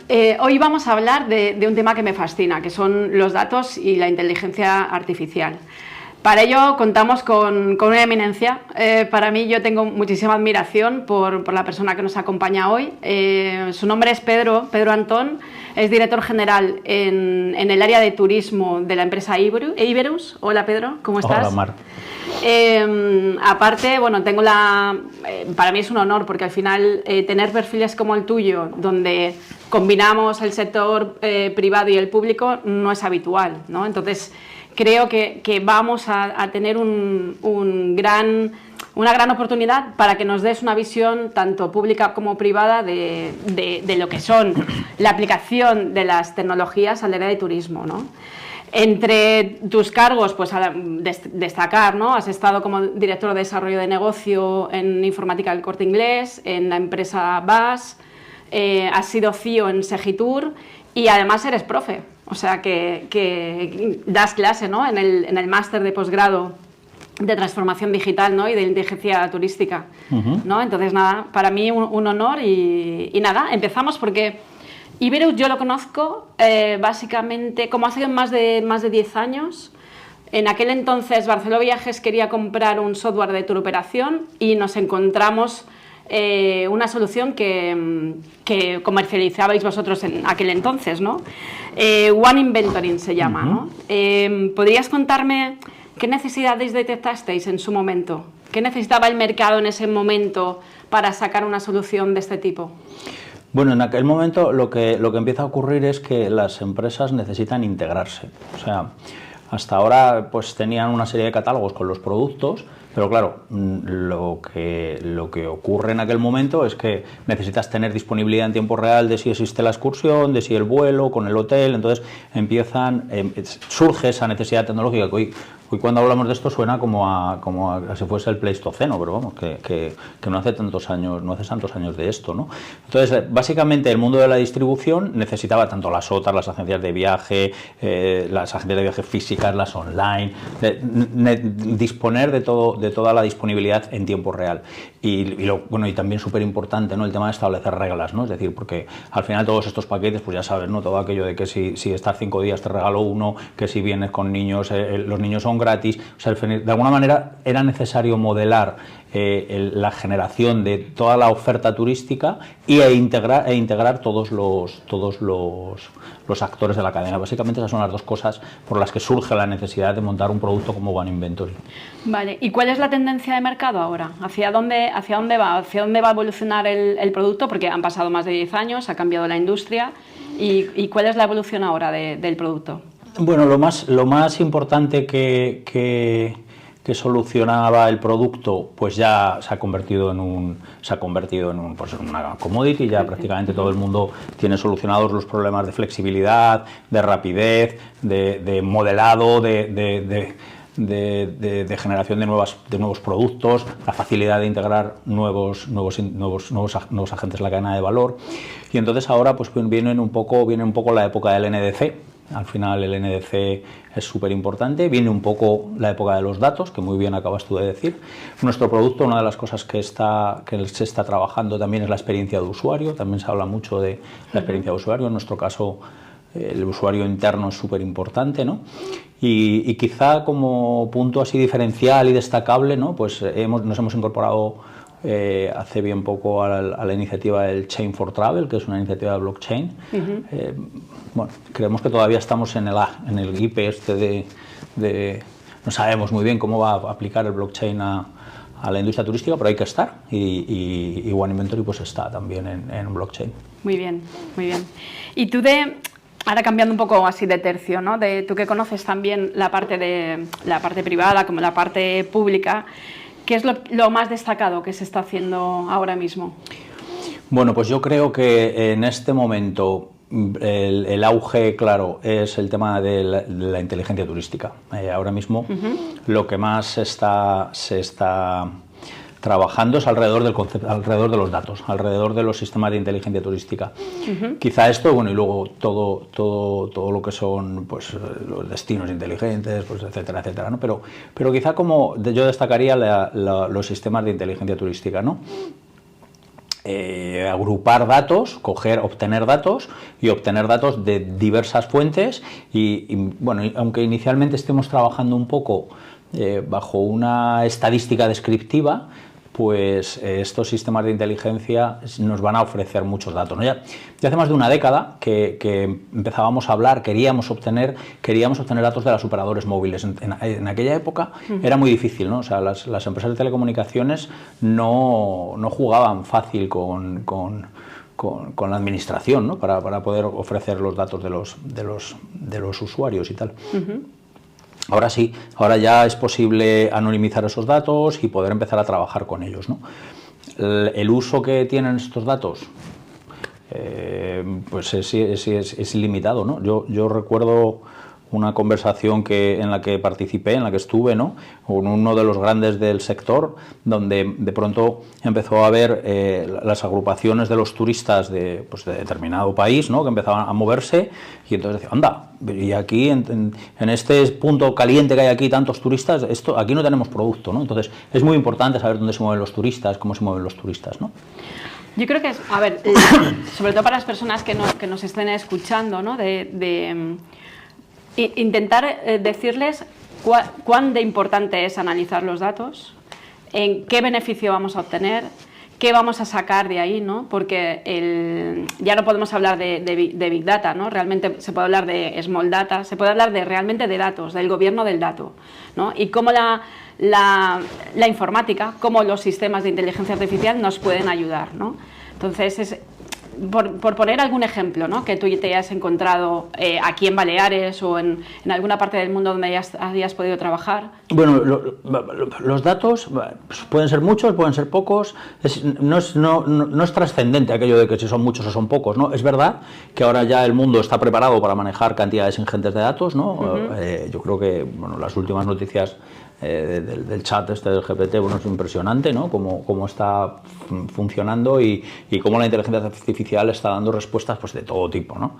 Hoy vamos a hablar de un tema que me fascina, que son los datos y la inteligencia artificial. Para ello contamos con una eminencia. Para mí, yo tengo muchísima admiración por la persona que nos acompaña hoy. Su nombre es Pedro Antón, es director general en el área de turismo de la empresa Iberus. Hola Pedro, ¿cómo estás? Hola Mar. Aparte, bueno, para mí es un honor porque al final tener perfiles como el tuyo, donde combinamos el sector privado y el público, no es habitual, ¿no? Entonces, creo que vamos a tener una gran oportunidad para que nos des una visión tanto pública como privada de lo que son la aplicación de las tecnologías al área de turismo, ¿no? Entre tus cargos, pues destacar, ¿no? Has estado como director de desarrollo de negocio en informática del Corte Inglés, en la empresa BAS, has sido CEO en Segitur y además eres profe. O sea, que das clase, ¿no? en el máster de posgrado de transformación digital, ¿no? Y de inteligencia turística, ¿no? Entonces, nada, para mí un honor y nada, empezamos porque Iberus yo lo conozco básicamente, como ha sido más de 10 años. En aquel entonces Barceló Viajes quería comprar un software de turoperación y nos encontramos una solución que comercializabais vosotros en aquel entonces, ¿no? One Inventory se llama, ¿no? ¿Podrías contarme qué necesidades detectasteis en su momento? ¿Qué necesitaba el mercado en ese momento para sacar una solución de este tipo? Bueno, en aquel momento lo que empieza a ocurrir es que las empresas necesitan integrarse. O sea, hasta ahora pues tenían una serie de catálogos con los productos, pero claro, lo que ocurre en aquel momento es que necesitas tener disponibilidad en tiempo real de si existe la excursión, de si el vuelo, con el hotel. Entonces surge esa necesidad tecnológica que hoy cuando hablamos de esto suena como a si fuese el Pleistoceno, pero vamos, que no hace tantos años de esto, ¿no? Entonces, básicamente el mundo de la distribución necesitaba tanto las OTAs, las agencias de viaje, las agencias de viaje físicas, las online, disponer de toda la disponibilidad en tiempo real. Y también súper importante, ¿no? El tema de establecer reglas, ¿no? Es decir, porque al final todos estos paquetes, pues ya sabes, ¿no? Todo aquello de que si estás 5 días te regalo uno, que si vienes con niños, los niños son gratis. O sea, de alguna manera era necesario modelar la generación de toda la oferta turística e integrar todos los actores de la cadena. Básicamente esas son las dos cosas por las que surge la necesidad de montar un producto como One Inventory. Vale, ¿y cuál es la tendencia de mercado ahora? ¿Hacia dónde va? ¿Hacia dónde va a evolucionar el producto? Porque han pasado más de 10 años, ha cambiado la industria. ¿Y cuál es la evolución ahora del producto? Bueno, lo más importante que solucionaba el producto, pues ya se ha convertido en una commodity. Ya prácticamente todo el mundo tiene solucionados los problemas de flexibilidad, de rapidez, de modelado, de generación de nuevos productos, la facilidad de integrar nuevos agentes en la cadena de valor. Y entonces ahora pues viene un poco la época del NDC. Al final el NDC es súper importante, viene un poco la época de los datos, que muy bien acabas tú de decir. Nuestro producto, una de las cosas que se está trabajando también es la experiencia de usuario. También se habla mucho de la experiencia de usuario. En nuestro caso el usuario interno es súper importante, ¿no? Y quizá como punto así diferencial y destacable, ¿no? Pues nos hemos incorporado hace bien poco a la iniciativa del Chain for Travel, que es una iniciativa de blockchain. Bueno, creemos que todavía estamos en el IP no sabemos muy bien cómo va a aplicar el blockchain a la industria turística, pero hay que estar, y One Inventory pues está también en blockchain. Muy bien, muy bien. Y tú ahora cambiando un poco así de tercio, ¿no? Tú que conoces también la parte privada como la parte pública, ¿qué es lo más destacado que se está haciendo ahora mismo? Bueno, pues yo creo que en este momento el auge, claro, es el tema de la inteligencia turística. Ahora mismo lo que más se está trabajando es alrededor de los datos, alrededor de los sistemas de inteligencia turística. Quizá esto, bueno, y luego todo lo que son pues los destinos inteligentes, pues etcétera, etcétera, ¿no? Pero quizá yo destacaría los sistemas de inteligencia turística, ¿no? agrupar datos, obtener datos y obtener datos de diversas fuentes bueno, aunque inicialmente estemos trabajando un poco bajo una estadística descriptiva, pues estos sistemas de inteligencia nos van a ofrecer muchos datos, ¿no? Ya hace más de una década que empezábamos a hablar, queríamos obtener datos de los operadores móviles. En aquella época era muy difícil, ¿no? O sea, las empresas de telecomunicaciones no jugaban fácil con la administración, ¿no? para poder ofrecer los datos de los usuarios y tal. Ahora sí, ahora ya es posible anonimizar esos datos y poder empezar a trabajar con ellos, ¿no? El uso que tienen estos datos pues es ilimitado, ¿no? Yo recuerdo una conversación en la que participé, en la que estuve, ¿no? Con uno de los grandes del sector, donde de pronto empezó a haber las agrupaciones de los turistas de determinado país, ¿no? Que empezaban a moverse, y entonces decía, anda, y aquí en este punto caliente que hay aquí tantos turistas, aquí no tenemos producto, ¿no? Entonces es muy importante saber dónde se mueven los turistas, cómo se mueven los turistas, ¿no? Yo creo que a ver, sobre todo para las personas que nos estén escuchando, ¿no? Intentar decirles cuán de importante es analizar los datos, en qué beneficio vamos a obtener, qué vamos a sacar de ahí, ¿no? Porque ya no podemos hablar de Big Data, ¿no? Realmente se puede hablar de Small Data, se puede hablar realmente de datos, del gobierno del dato, ¿no? Y cómo la informática, cómo los sistemas de inteligencia artificial nos pueden ayudar, ¿no? Entonces, por poner algún ejemplo, ¿no? Que tú te hayas encontrado aquí en Baleares o en alguna parte del mundo donde hayas podido trabajar. Bueno, los datos pueden ser muchos, pueden ser pocos. No es trascendente aquello de que si son muchos o son pocos, ¿no? Es verdad que ahora ya el mundo está preparado para manejar cantidades ingentes de datos, ¿no? Yo creo que las últimas noticias del chat del GPT, bueno, es impresionante, ¿no? Cómo está funcionando y cómo la inteligencia artificial está dando respuestas pues de todo tipo, ¿no?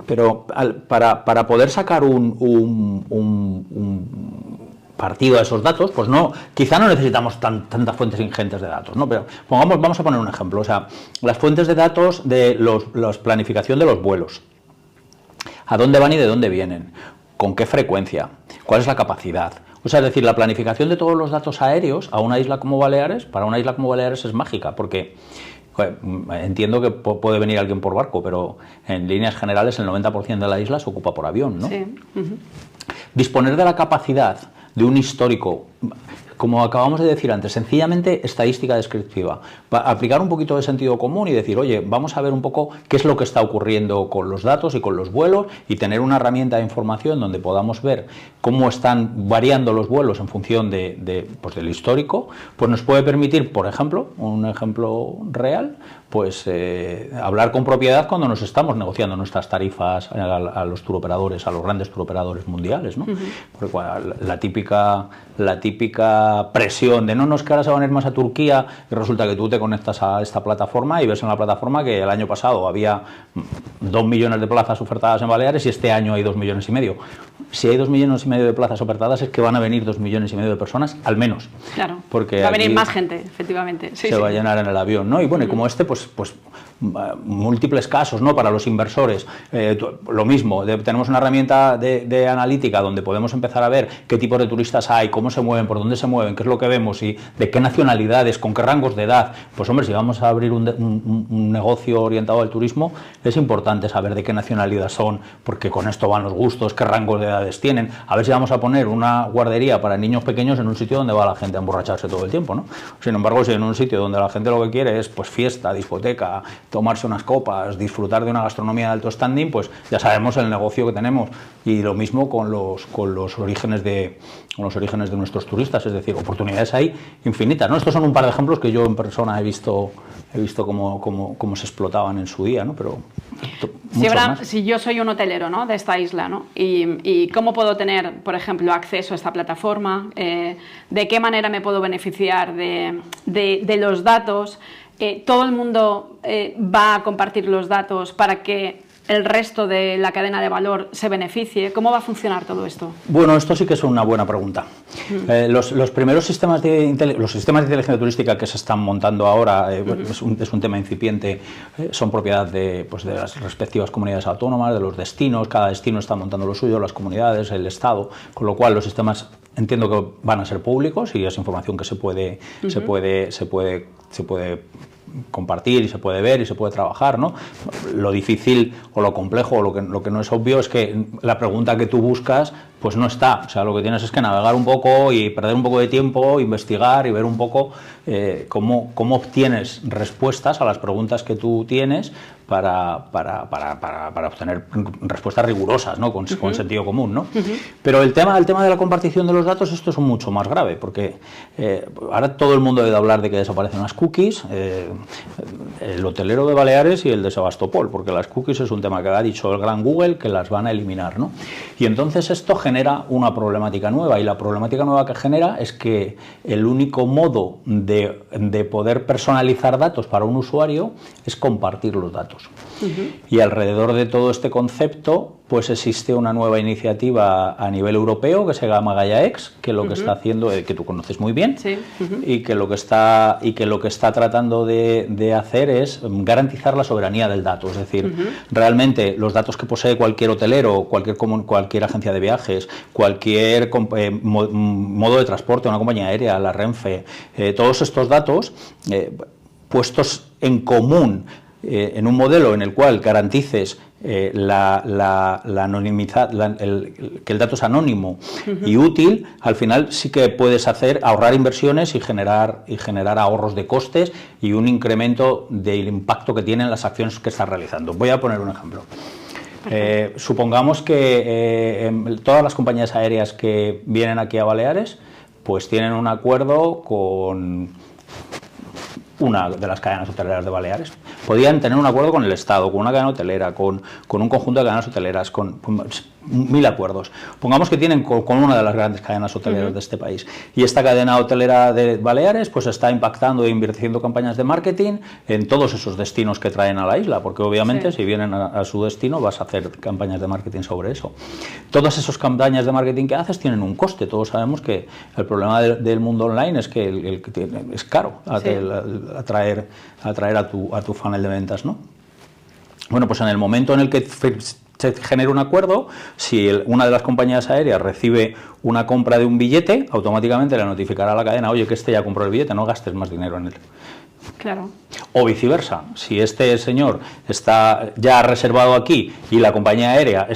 Pero para poder sacar un partido a esos datos, pues quizá no necesitamos tantas fuentes ingentes de datos, ¿no? Pero vamos a poner un ejemplo, o sea, las fuentes de datos de la planificación de los vuelos, a dónde van y de dónde vienen, con qué frecuencia, cuál es la capacidad. O sea, es decir, la planificación de todos los datos aéreos a una isla como Baleares, para una isla como Baleares es mágica, porque entiendo que puede venir alguien por barco, pero en líneas generales el 90% de la isla se ocupa por avión, ¿no? Sí. Disponer de la capacidad de un histórico, como acabamos de decir antes, sencillamente estadística descriptiva, aplicar un poquito de sentido común y decir, oye, vamos a ver un poco qué es lo que está ocurriendo con los datos y con los vuelos, y tener una herramienta de información donde podamos ver cómo están variando los vuelos en función del histórico, pues nos puede permitir, por ejemplo, un ejemplo real, pues hablar con propiedad cuando nos estamos negociando nuestras tarifas a los turoperadores, a los grandes turoperadores mundiales, ¿no? Porque la típica presión de no es que ahora se van a ir más a Turquía, y resulta que tú te conectas a esta plataforma y ves en la plataforma que el año pasado había 2 millones de plazas ofertadas en Baleares y este año hay 2,5 millones. Si hay 2,5 millones de plazas ofertadas, es que van a venir 2,5 millones de personas al menos. Claro, porque va a venir más gente, efectivamente. Sí, va a llenar en el avión, ¿no? Y bueno, y como pues múltiples casos, ¿no? Para los inversores, lo mismo, tenemos una herramienta de analítica donde podemos empezar a ver qué tipos de turistas hay, cómo se mueven, por dónde se mueven, qué es lo que vemos y de qué nacionalidades, con qué rangos de edad. Pues hombre, si vamos a abrir un negocio orientado al turismo, es importante saber de qué nacionalidad son, porque con esto van los gustos, qué rangos de edades tienen. A ver si vamos a poner una guardería para niños pequeños en un sitio donde va la gente a emborracharse todo el tiempo, ¿no? Sin embargo, si en un sitio donde la gente lo que quiere es pues fiesta, discoteca, tomarse unas copas, disfrutar de una gastronomía de alto standing, pues ya sabemos el negocio que tenemos. Y lo mismo con los orígenes de nuestros turistas, es decir, oportunidades hay infinitas, ¿no? Estos son un par de ejemplos que yo en persona he visto cómo se explotaban en su día, ¿no? Pero si yo soy un hotelero, ¿no? De esta isla, ¿no? Y cómo puedo tener, por ejemplo, acceso a esta plataforma, de qué manera me puedo beneficiar de los datos. Todo el mundo va a compartir los datos para que el resto de la cadena de valor se beneficie? ¿Cómo va a funcionar todo esto? Bueno, esto sí que es una buena pregunta. Los primeros sistemas de inteligencia turística que se están montando ahora, es un tema incipiente, son propiedad de las respectivas comunidades autónomas, de los destinos. Cada destino está montando lo suyo, las comunidades, el Estado, con lo cual los sistemas entiendo que van a ser públicos y es información que se puede compartir y se puede ver y se puede trabajar, ¿no? Lo difícil o lo complejo o lo que no es obvio es que la pregunta que tú buscas pues no está. O sea, lo que tienes es que navegar un poco y perder un poco de tiempo, investigar y ver un poco cómo obtienes respuestas a las preguntas que tú tienes para obtener respuestas rigurosas, ¿no? Con sentido común, ¿no? Pero el tema de la compartición de los datos, esto es mucho más grave, porque ahora todo el mundo ha oído hablar de que desaparecen las cookies, el hotelero de Baleares y el de Sebastopol, porque las cookies es un tema que ha dicho el gran Google que las van a eliminar, ¿no? Y entonces esto genera una problemática nueva, y la problemática nueva que genera es que el único modo de poder personalizar datos para un usuario es compartir los datos. Y alrededor de todo este concepto pues existe una nueva iniciativa a nivel europeo que se llama Gaia-X, que lo que está haciendo, que tú conoces muy bien, sí. y que lo que está tratando de hacer es garantizar la soberanía del dato. Es decir, realmente los datos que posee cualquier hotelero, cualquier agencia de viajes, cualquier modo de transporte, una compañía aérea, la Renfe, todos estos datos puestos en común en un modelo en el cual garantices la anonimidad, que el dato es anónimo y útil, al final sí que puedes ahorrar inversiones y generar ahorros de costes y un incremento del impacto que tienen las acciones que estás realizando. Voy a poner un ejemplo. Supongamos que todas las compañías aéreas que vienen aquí a Baleares pues tienen un acuerdo con una de las cadenas hoteleras de Baleares. Podían tener un acuerdo con el Estado, con una cadena hotelera, con un conjunto de cadenas hoteleras, con 1000 acuerdos. Pongamos que tienen con una de las grandes cadenas hoteleras de este país. Y esta cadena hotelera de Baleares pues está impactando e invirtiendo campañas de marketing en todos esos destinos que traen a la isla, porque obviamente si vienen a su destino vas a hacer campañas de marketing sobre eso. Todas esas campañas de marketing que haces tienen un coste. Todos sabemos que el problema del mundo online es que es caro atraer a tu funnel de ventas, ¿no? Bueno, pues en el momento en el que se genera un acuerdo, si una de las compañías aéreas recibe una compra de un billete, automáticamente le notificará a la cadena, oye, que este ya compró el billete, no gastes más dinero en él. Claro. O viceversa, si este señor está ya reservado aquí y la compañía aérea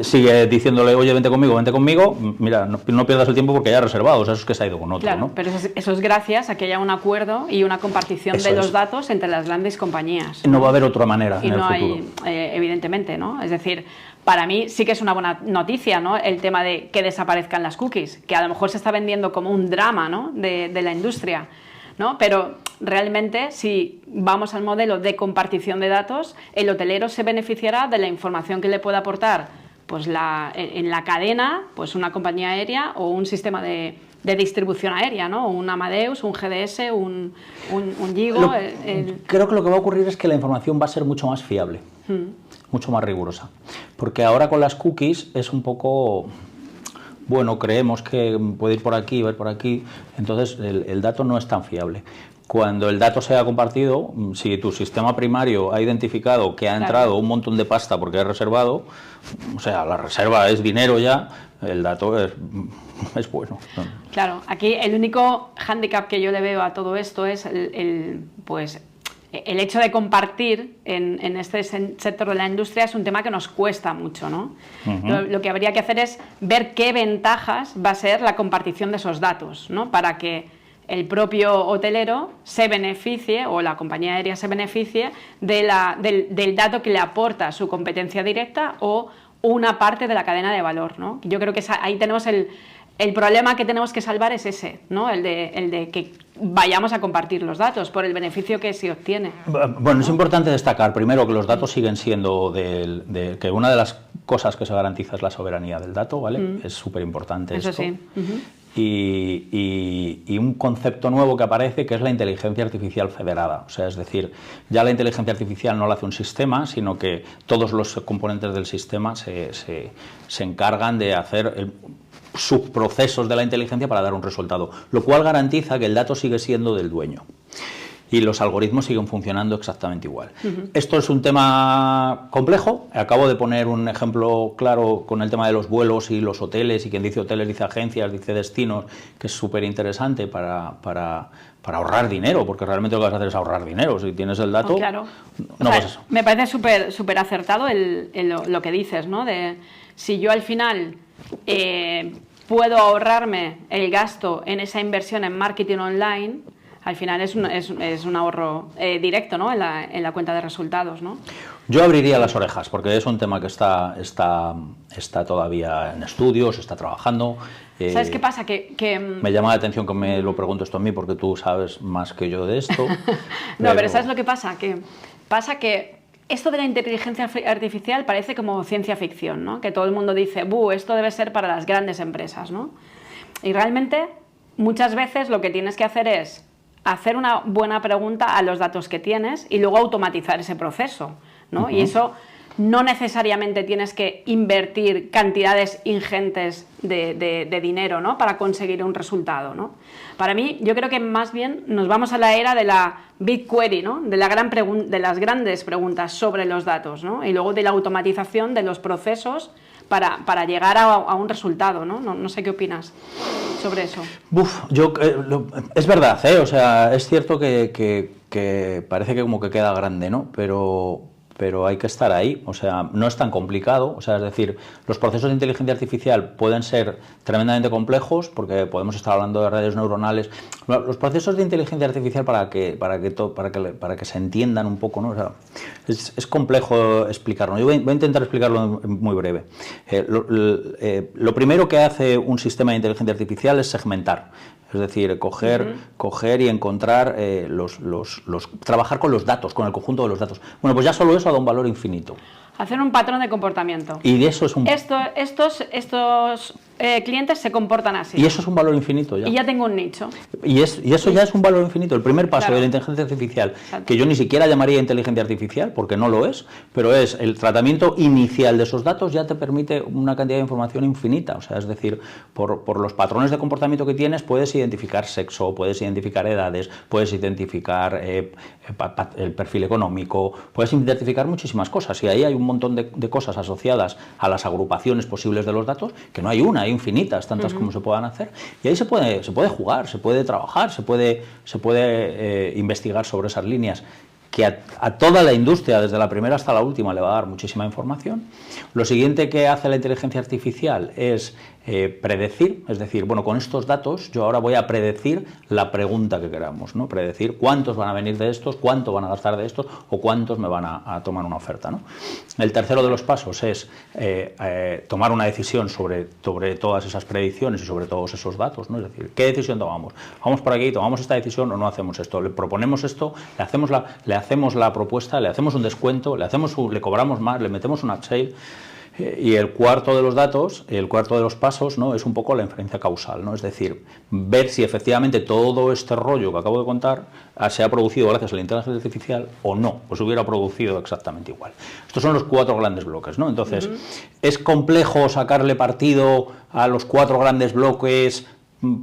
sigue diciéndole, oye, vente conmigo, mira, no pierdas el tiempo porque ya ha reservado, o sea, eso es que se ha ido con otro, claro, ¿no? Pero eso es gracias a que haya un acuerdo y una compartición de los datos entre las grandes compañías. No va a haber otra manera en el futuro. Evidentemente, ¿no? Es decir, para mí sí que es una buena noticia, ¿no? El tema de que desaparezcan las cookies, que a lo mejor se está vendiendo como un drama, ¿no? de la industria, ¿no? Pero realmente, si vamos al modelo de compartición de datos, el hotelero se beneficiará de la información que le pueda aportar pues en la cadena, pues una compañía aérea o un sistema de distribución aérea, ¿no? Un Amadeus, un GDS, un Yigo. Creo que lo que va a ocurrir es que la información va a ser mucho más fiable, mucho más rigurosa, porque ahora con las cookies es un poco... Bueno, creemos que puede ir por aquí, va a ir por aquí, entonces el dato no es tan fiable. Cuando el dato sea compartido, si tu sistema primario ha identificado que ha entrado un montón de pasta porque es reservado, o sea, la reserva es dinero ya, el dato es bueno. Claro, aquí el único hándicap que yo le veo a todo esto es el hecho de compartir en este sector de la industria es un tema que nos cuesta mucho, ¿no? Lo que habría que hacer es ver qué ventajas va a ser la compartición de esos datos, ¿no? Para que el propio hotelero se beneficie o la compañía aérea se beneficie del dato que le aporta su competencia directa o una parte de la cadena de valor, ¿no? Yo creo que ahí tenemos el problema que tenemos que salvar es ese, ¿no? El de que vayamos a compartir los datos por el beneficio que se obtiene. Bueno, es importante destacar primero que los datos siguen siendo que una de las cosas que se garantiza es la soberanía del dato, ¿vale? Es súper importante esto. Eso sí. Y un concepto nuevo que aparece, que es la inteligencia artificial federada. O sea, es decir, ya la inteligencia artificial no la hace un sistema, sino que todos los componentes del sistema se encargan de hacer subprocesos de la inteligencia para dar un resultado, lo cual garantiza que el dato sigue siendo del dueño. Y los algoritmos siguen funcionando exactamente igual. Esto es un tema complejo. Acabo de poner un ejemplo claro con el tema de los vuelos y los hoteles, y quien dice hoteles dice agencias, dice destinos, que es súper interesante para ahorrar dinero, porque realmente lo que vas a hacer es ahorrar dinero. Si tienes el dato, claro. No vas a... Me parece súper acertado lo que dices, ¿no? De si yo al final puedo ahorrarme el gasto en esa inversión en marketing online, al final es un ahorro directo, ¿no? en la cuenta de resultados, ¿no? Yo abriría las orejas, porque es un tema que está todavía en estudios, se está trabajando. ¿Sabes qué pasa? Me llama la atención que me lo preguntes esto a mí, porque tú sabes más que yo de esto. No, pero ¿sabes lo que pasa? Que esto de la inteligencia artificial parece como ciencia ficción, ¿no? Que todo el mundo dice, esto debe ser para las grandes empresas, ¿no? Y realmente, muchas veces lo que tienes que hacer es hacer una buena pregunta a los datos que tienes y luego automatizar ese proceso, ¿no? Y eso no necesariamente tienes que invertir cantidades ingentes de dinero, ¿no? Para conseguir un resultado, ¿no? Para mí, yo creo que más bien nos vamos a la era de la big query, ¿no? De las grandes preguntas sobre los datos, ¿no? Y luego de la automatización de los procesos para llegar a un resultado, ¿no? No sé qué opinas sobre eso. Es verdad, ¿eh? O sea, es cierto que parece que como que queda grande, ¿no? Pero hay que estar ahí, o sea, no es tan complicado, o sea, es decir, los procesos de inteligencia artificial pueden ser tremendamente complejos, porque podemos estar hablando de redes neuronales. Los procesos de inteligencia artificial, para que se entiendan un poco, ¿no? O sea, es complejo explicarlo. Yo voy a intentar explicarlo muy breve. Lo primero que hace un sistema de inteligencia artificial es segmentar. Es decir, coger y encontrar, trabajar con los datos, con el conjunto de los datos. Bueno, pues ya solo eso da un valor infinito. Hacer un patrón de comportamiento. Y de eso es un... Estos clientes se comportan así. Y eso es un valor infinito ya. Y ya tengo un nicho. Y eso ya es un valor infinito. El primer paso de la inteligencia artificial, que yo ni siquiera llamaría inteligencia artificial, porque no lo es, pero es el tratamiento inicial de esos datos, ya te permite una cantidad de información infinita. O sea, es decir, por los patrones de comportamiento que tienes, puedes identificar sexo, puedes identificar edades, puedes identificar el perfil económico, puedes identificar muchísimas cosas. Y ahí hay un montón de cosas asociadas a las agrupaciones posibles de los datos, que no hay una, hay infinitas, tantas como se puedan hacer. Y ahí se puede jugar, se puede trabajar, se puede investigar sobre esas líneas, que a toda la industria, desde la primera hasta la última, le va a dar muchísima información. Lo siguiente que hace la inteligencia artificial es predecir, es decir, bueno, con estos datos yo ahora voy a predecir la pregunta que queramos, ¿no? Predecir cuántos van a venir de estos, cuánto van a gastar de estos o cuántos me van a tomar una oferta, ¿no? El tercero de los pasos es tomar una decisión sobre todas esas predicciones y sobre todos esos datos, ¿no? Es decir, ¿qué decisión tomamos? ¿Vamos por aquí, tomamos esta decisión o no hacemos esto? ¿Le proponemos esto? ¿Le hacemos la propuesta? ¿Le hacemos un descuento? ¿Le cobramos más? ¿Le metemos un upsell? Y el cuarto de los datos, el cuarto de los pasos, ¿no? Es un poco la inferencia causal, ¿no? Es decir, ver si efectivamente todo este rollo que acabo de contar se ha producido gracias a la inteligencia artificial o no, o se hubiera producido exactamente igual. Estos son los 4 grandes bloques, ¿no? Entonces, ¿es complejo sacarle partido a los 4 grandes bloques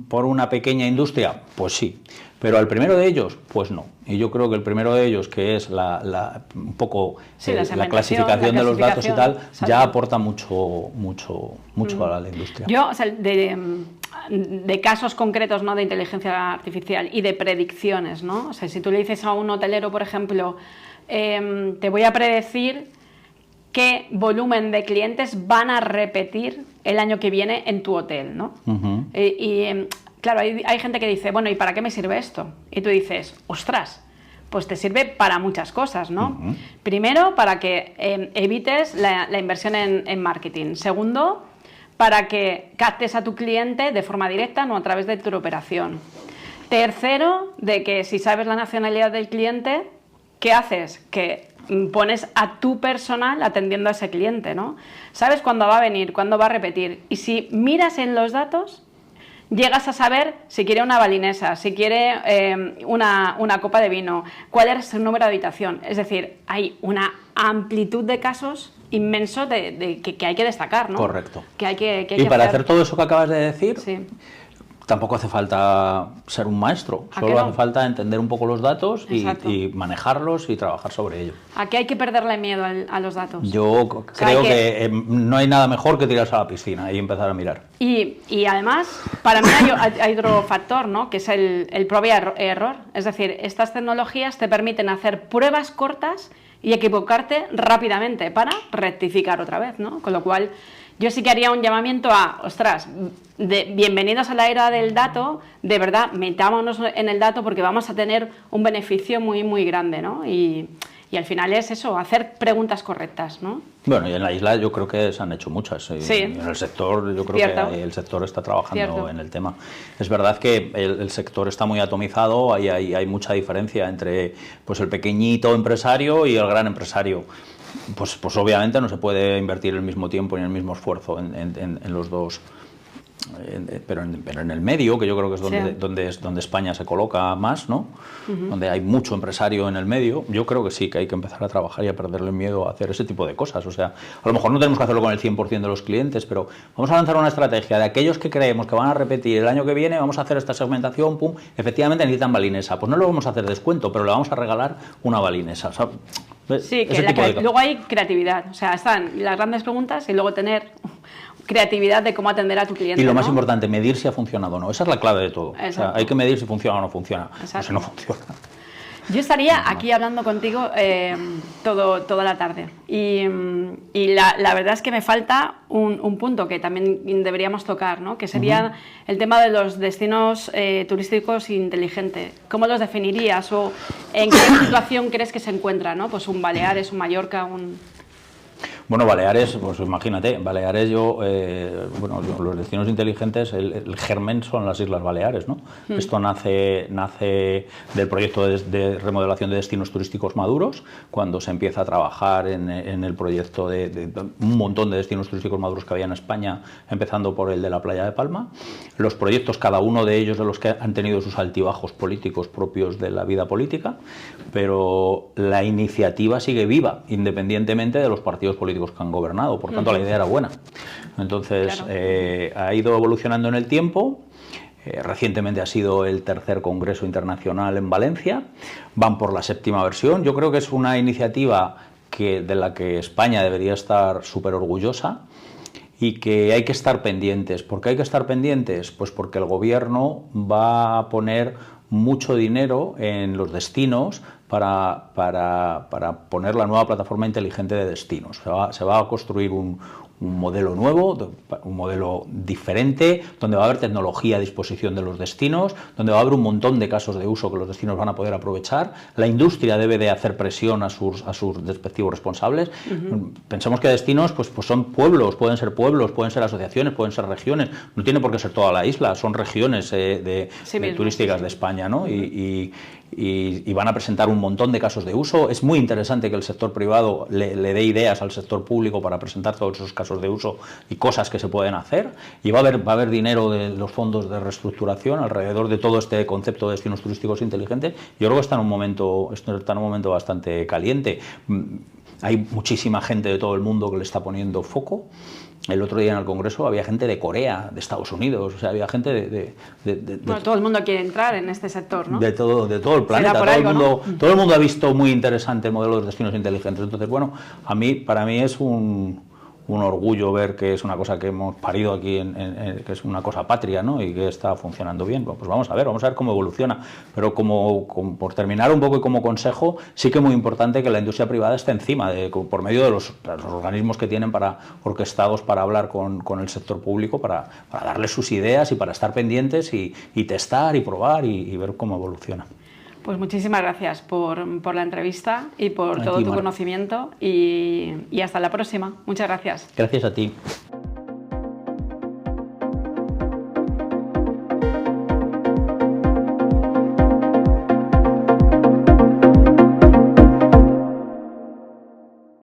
por una pequeña industria? Pues sí. Pero al primero de ellos, pues no. Y yo creo que el primero de ellos, que es un poco la clasificación de los datos y tal, ya aporta mucho a la industria. Yo, o sea, de casos concretos, ¿no? De inteligencia artificial y de predicciones, ¿no? O sea, si tú le dices a un hotelero, por ejemplo, te voy a predecir qué volumen de clientes van a repetir el año que viene en tu hotel, ¿no? Claro, hay gente que dice, bueno, ¿y para qué me sirve esto? Y tú dices, ostras, pues te sirve para muchas cosas, ¿no? Primero, para que evites la inversión en marketing. Segundo, para que captes a tu cliente de forma directa, no a través de tu operación. Tercero, de que si sabes la nacionalidad del cliente, ¿qué haces? Que pones a tu personal atendiendo a ese cliente, ¿no? Sabes cuándo va a venir, cuándo va a repetir. Y si miras en los datos, llegas a saber si quiere una balinesa, si quiere una copa de vino, cuál es su número de habitación. Es decir, hay una amplitud de casos inmenso que hay que destacar, ¿no? Correcto. Que hay que y para hacer todo eso que acabas de decir, sí, tampoco hace falta ser un maestro, solo hace falta entender un poco los datos y manejarlos y trabajar sobre ello. ¿A qué hay que perderle miedo a los datos? Yo creo que no hay nada mejor que tirarse a la piscina y empezar a mirar. Y además, para mí hay otro factor, ¿no? Que es el prueba y error. Es decir, estas tecnologías te permiten hacer pruebas cortas y equivocarte rápidamente para rectificar otra vez, ¿no? Con lo cual, yo sí que haría un llamamiento a, ostras, bienvenidos a la era del dato, de verdad, metámonos en el dato porque vamos a tener un beneficio muy, muy grande, ¿no? Y al final es eso, hacer preguntas correctas, ¿no? Bueno, y en la isla yo creo que se han hecho muchas. Sí. En el sector, yo creo que el sector está trabajando en el tema. Es verdad que el sector está muy atomizado, hay mucha diferencia entre pues el pequeñito empresario y el gran empresario. Pues obviamente no se puede invertir el mismo tiempo ni el mismo esfuerzo en los dos. Pero en el medio, que yo creo que es donde España se coloca más, ¿no? Donde hay mucho empresario en el medio, yo creo que sí, que hay que empezar a trabajar y a perderle miedo a hacer ese tipo de cosas. O sea, a lo mejor no tenemos que hacerlo con el 100% de los clientes, pero vamos a lanzar una estrategia de aquellos que creemos que van a repetir el año que viene, vamos a hacer esta segmentación, pum, efectivamente necesitan balinesa. Pues no le vamos a hacer descuento, pero le vamos a regalar una balinesa. O sea, sí, que luego hay creatividad. O sea, están las grandes preguntas y luego tener creatividad de cómo atender a tu cliente. Y lo más importante, medir si ha funcionado o no. Esa es la clave de todo. O sea, hay que medir si funciona o no funciona. O si no funciona. Yo estaría aquí hablando contigo toda la tarde. Y la verdad es que me falta un punto que también deberíamos tocar, ¿no? Que sería el tema de los destinos turísticos inteligentes. ¿Cómo los definirías? ¿O en qué situación crees que se encuentra, ¿no? Pues un Baleares, un Mallorca, Bueno, Baleares, pues imagínate, Baleares bueno, los destinos inteligentes, el germen son las Islas Baleares, ¿no? Esto nace del proyecto de remodelación de destinos turísticos maduros, cuando se empieza a trabajar en el proyecto de un montón de destinos turísticos maduros que había en España, empezando por el de la Playa de Palma. Los proyectos, cada uno de ellos de los que han tenido sus altibajos políticos propios de la vida política, pero la iniciativa sigue viva, independientemente de los partidos políticos que han gobernado, por tanto la idea era buena. Entonces ha ido evolucionando en el tiempo. Recientemente ha sido el tercer Congreso Internacional en Valencia, van por la 7ª versión. Yo creo que es una iniciativa de la que España debería estar súper orgullosa y que hay que estar pendientes. ¿Por qué hay que estar pendientes? Pues porque el gobierno va a poner mucho dinero en los destinos para poner la nueva plataforma inteligente de destinos. Se va a construir un modelo nuevo, un modelo diferente, donde va a haber tecnología a disposición de los destinos, donde va a haber un montón de casos de uso que los destinos van a poder aprovechar. La industria debe de hacer presión a sus respectivos responsables. Pensemos que destinos pues son pueblos, pueden ser asociaciones, pueden ser regiones, no tiene por qué ser toda la isla, son regiones turísticas de España, ¿no? Y van a presentar un montón de casos de uso. Es muy interesante que el sector privado le dé ideas al sector público para presentar todos esos casos de uso y cosas que se pueden hacer, y va a haber dinero de los fondos de reestructuración alrededor de todo este concepto de destinos turísticos inteligentes. Yo creo que está en un momento bastante caliente. Hay muchísima gente de todo el mundo que le está poniendo foco. El otro día en el Congreso había gente de Corea, de Estados Unidos, o sea, había gente bueno, todo el mundo quiere entrar en este sector, ¿no? De todo el planeta, todo el mundo ha visto muy interesante el modelo de los destinos inteligentes. Entonces, bueno, para mí es un orgullo ver que es una cosa que hemos parido aquí, que es una cosa patria, ¿no? Y que está funcionando bien. Pues vamos a ver cómo evoluciona. Pero por terminar un poco y como consejo, sí que es muy importante que la industria privada esté encima, por medio de los organismos que tienen orquestados para hablar con el sector público, para darles sus ideas y para estar pendientes y testar y probar y ver cómo evoluciona. Pues muchísimas gracias por la entrevista y por todo tu conocimiento y hasta la próxima. Muchas gracias. Gracias a ti.